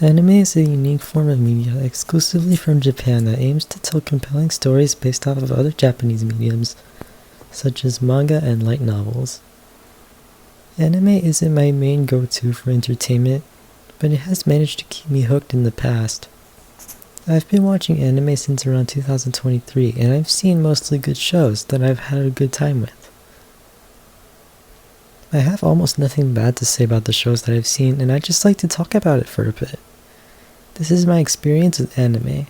Anime is a unique form of media exclusively from Japan that aims to tell compelling stories based off of other Japanese mediums, such as manga and light novels. Anime isn't my main go-to for entertainment, but it has managed to keep me hooked in the past. I've been watching anime since around 2023, and I've seen mostly good shows that I've had a good time with. I have almost nothing bad to say about the shows that I've seen, and I'd just like to talk about it for a bit. This is my experience with anime.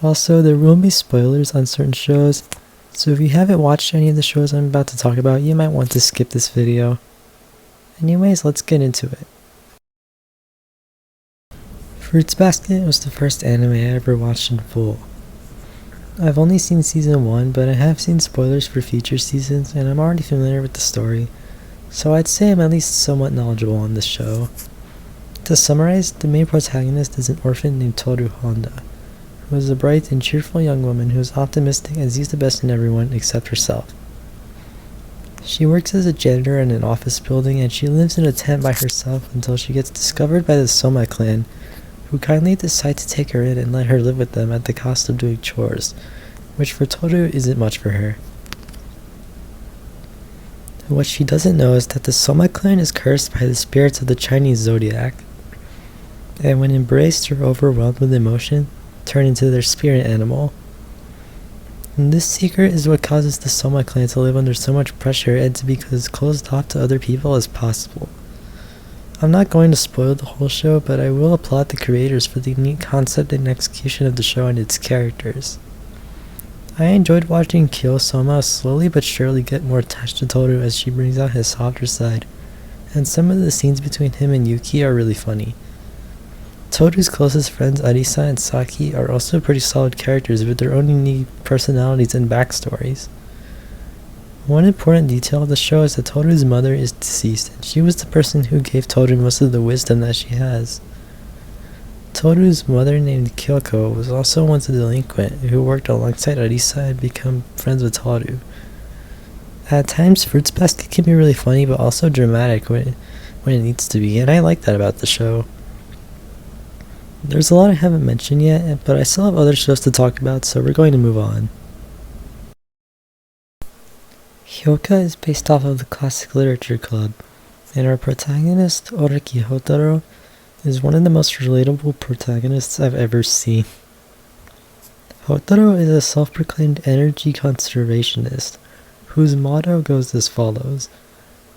Also, there will be spoilers on certain shows, so if you haven't watched any of the shows I'm about to talk about, you might want to skip this video. Anyways, let's get into it. Fruits Basket was the first anime I ever watched in full. I've only seen season 1, but I have seen spoilers for future seasons, and I'm already familiar with the story, so I'd say I'm at least somewhat knowledgeable on this show. To summarize, the main protagonist is an orphan named Toru Honda, who is a bright and cheerful young woman who is optimistic and sees the best in everyone except herself. She works as a janitor in an office building, and she lives in a tent by herself until she gets discovered by the Soma clan, who kindly decide to take her in and let her live with them at the cost of doing chores, which for Toru isn't much for her. What she doesn't know is that the Soma clan is cursed by the spirits of the Chinese zodiac, and when embraced or overwhelmed with emotion, turn into their spirit animal. And this secret is what causes the Soma clan to live under so much pressure and to be as closed off to other people as possible. I'm not going to spoil the whole show, but I will applaud the creators for the unique concept and execution of the show and its characters. I enjoyed watching Kyo Soma slowly but surely get more attached to Toru as she brings out his softer side, and some of the scenes between him and Yuki are really funny. Toru's closest friends Arisa and Saki are also pretty solid characters with their own unique personalities and backstories. One important detail of the show is that Toru's mother is deceased, and she was the person who gave Toru most of the wisdom that she has. Toru's mother, named Kyoko, was also once a delinquent who worked alongside Arisa and became friends with Toru. At times, Fruits Basket can be really funny but also dramatic when it needs to be, and I like that about the show. There's a lot I haven't mentioned yet, but I still have other shows to talk about, so we're going to move on. Hyoka is based off of the Classic Literature Club, and our protagonist, Oraki Hotaro, is one of the most relatable protagonists I've ever seen. Hotaro is a self-proclaimed energy conservationist, whose motto goes as follows: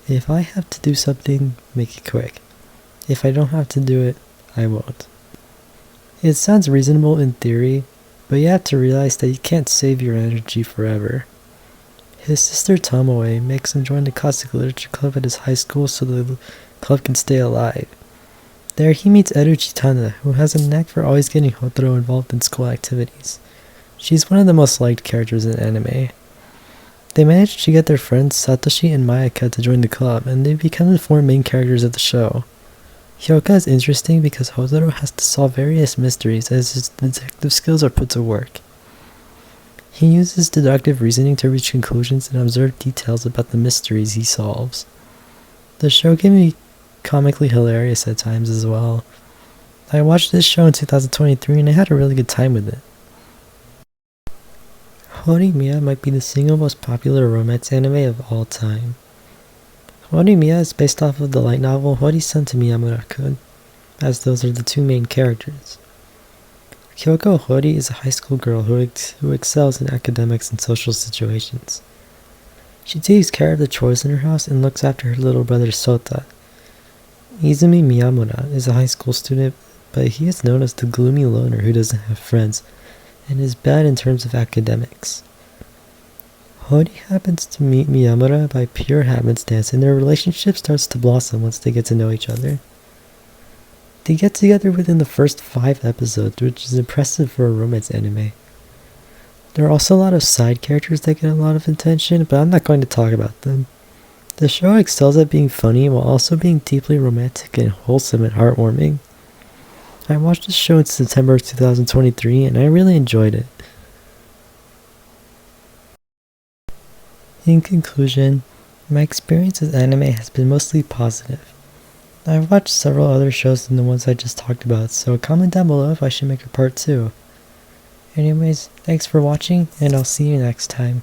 if I have to do something, make it quick. If I don't have to do it, I won't. It sounds reasonable in theory, but you have to realize that you can't save your energy forever. His sister Tomoe makes him join the Classic Literature Club at his high school so the club can stay alive. There he meets Eru Chitana, who has a knack for always getting Hotaro involved in school activities. She's one of the most liked characters in anime. They manage to get their friends Satoshi and Mayaka to join the club, and they become the 4 main characters of the show. Hyoka is interesting because Hotaro has to solve various mysteries as his detective skills are put to work. He uses deductive reasoning to reach conclusions and observe details about the mysteries he solves. The show can be comically hilarious at times as well. I watched this show in 2023 and I had a really good time with it. Horimiya might be the single most popular romance anime of all time. Horimiya is based off of the light novel Hori-san to Miyamura-kun, as those are the 2 main characters. Kyoko Hori is a high school girl who excels in academics and social situations. She takes care of the chores in her house and looks after her little brother Sota. Izumi Miyamura is a high school student, but he is known as the gloomy loner who doesn't have friends, and is bad in terms of academics. Hori happens to meet Miyamura by pure happenstance, and their relationship starts to blossom once they get to know each other. They get together within the first 5 episodes, which is impressive for a romance anime. There are also a lot of side characters that get a lot of attention, but I'm not going to talk about them. The show excels at being funny while also being deeply romantic and wholesome and heartwarming. I watched this show in September of 2023 and I really enjoyed it. In conclusion, my experience with anime has been mostly positive. I've watched several other shows than the ones I just talked about, so comment down below if I should make a part 2. Anyways, thanks for watching, and I'll see you next time.